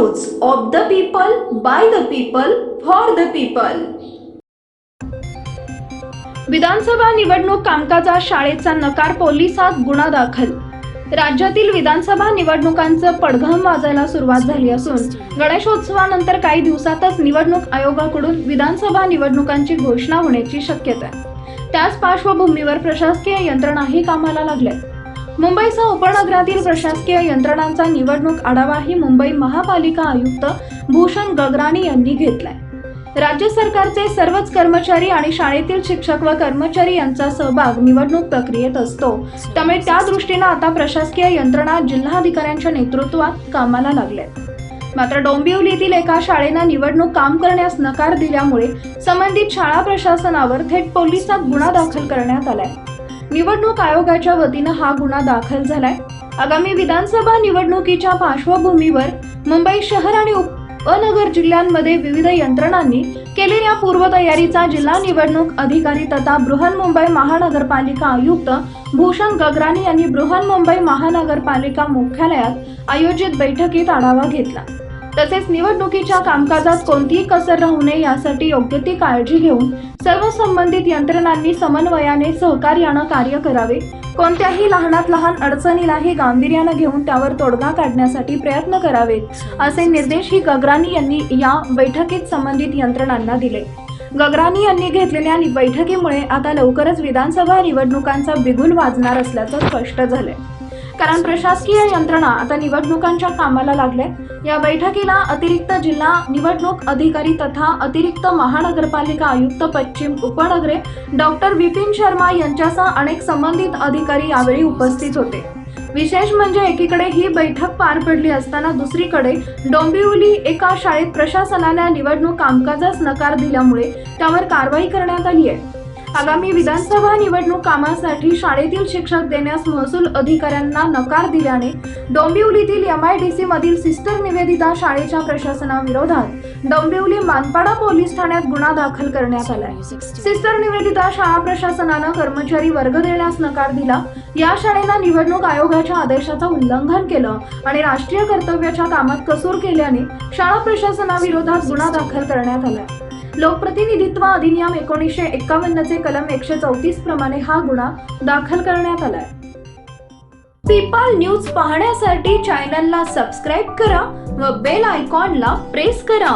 News of the people, by the people, for the people. विधानसभा निवडणूक कामकाजात शाळेचा नकार, पोलिसात गुन्हा दाखल। राज्यातील विधानसभा निवडणुकांचं पडघम वाजायला सुरुवात झाली असून गणेशोत्सवानंतर काही दिवसातच निवडणूक आयोगाकडून विधानसभा निवडणुकांची घोषणा होण्याची शक्यता आहे। त्याच पार्श्वभूमीवर प्रशासकीय यंत्रणाही कामाला लागल्या। मुंबईसह उपनगरातील प्रशासकीय यंत्रणांचा निवडणूक आढावाही मुंबई महापालिका आयुक्त भूषण गगराणी यांनी घेतलाय। राज्य सरकारचे सर्वच कर्मचारी आणि शाळेतील शिक्षक व कर्मचारी यांचा सहभाग निवडणूक प्रक्रियेत असतो, त्यामुळे त्या दृष्टीने आता प्रशासकीय यंत्रणा जिल्हाधिकाऱ्यांच्या नेतृत्वात कामाला लागल्यात। मात्र डोंबिवलीतील एका शाळेनं निवडणूक काम करण्यास नकार दिल्यामुळे संबंधित शाळा प्रशासनावर थेट पोलिसात गुन्हा दाखल करण्यात आलाय। निवडणूक आयोगाच्या वतीनं हा गुन्हा दाखल झालाय। आगामी विधानसभा निवडणुकीच्या पार्श्वभूमीवर मुंबई शहर आणि उपनगर जिल्ह्यांमध्ये विविध यंत्रणांनी केलेल्या पूर्वतयारीचा जिल्हा निवडणूक अधिकारी तथा बृहन्मुंबई महानगरपालिका आयुक्त भूषण गगराणी यांनी बृहन्मुंबई महानगरपालिका मुख्यालयात आयोजित बैठकीत आढावा घेतला। तसेच निवडणुकीच्या कामकाजात कोणतीही कसर राहू नये यासाठी योग्य ती काळजी घेऊन सर्व संबंधित यंत्रणांनी समन्वयाने सहकार्यानं कार्य करावे। कोणत्याही लहानात लहान अडचणीलाही गांभीर्यानं घेऊन त्यावर तोडगा काढण्यासाठी प्रयत्न करावेत, असे निर्देशही गगराणी यांनी या बैठकीत संबंधित यंत्रणांना दिले। गगराणी यांनी घेतलेल्या बैठकीमुळे आता लवकरच विधानसभा निवडणुकांचा बिगुल वाजणार असल्याचं स्पष्ट झालंय, कारण प्रशासकीय यंत्रणा आता निवडणुकांच्या कामाला लागल्या। या बैठकीला अतिरिक्त जिल्हा निवडणूक अधिकारी तथा अतिरिक्त महानगरपालिका आयुक्त पश्चिम उपनगरे डॉक्टर विपिन शर्मा यांच्यासह अनेक संबंधित अधिकारी यावेळी उपस्थित होते। विशेष म्हणजे एकीकडे ही बैठक पार पडली असताना दुसरीकडे डोंबिवली एका शाळेत प्रशासनाने निवडणूक कामकाजास नकार दिल्यामुळे त्यावर कारवाई करण्यात आली आहे। आगामी विधानसभा निवडणूक कामासाठी शाळेतील शिक्षक देण्यास महसूल अधिकाऱ्यांना नकार दिल्याने डोंबिवलीतील MIDC मधील सिस्टर निवेदिता शाळेच्या प्रशासनाविरोधात डोंबिवली मानपाडा पोलीस ठाण्यात गुन्हा दाखल करण्यात आलाय। सिस्टर निवेदिता शाळा प्रशासनानं कर्मचारी वर्ग देण्यास नकार दिला। या शाळेनं निवडणूक आयोगाच्या आदेशाचं उल्लंघन केलं आणि राष्ट्रीय कर्तव्याच्या कामात कसूर केल्याने शाळा प्रशासनाविरोधात गुन्हा दाखल करण्यात आला। लोकप्रतिनिधित्व अधिनियम 1951 चे कलम 134 प्रमाणे हा गुन्हा दाखल करण्यात आलाय। पीपल न्यूज पाहण्यासाठी चॅनलला सबस्क्राईब करा व बेल आयकॉनला प्रेस करा।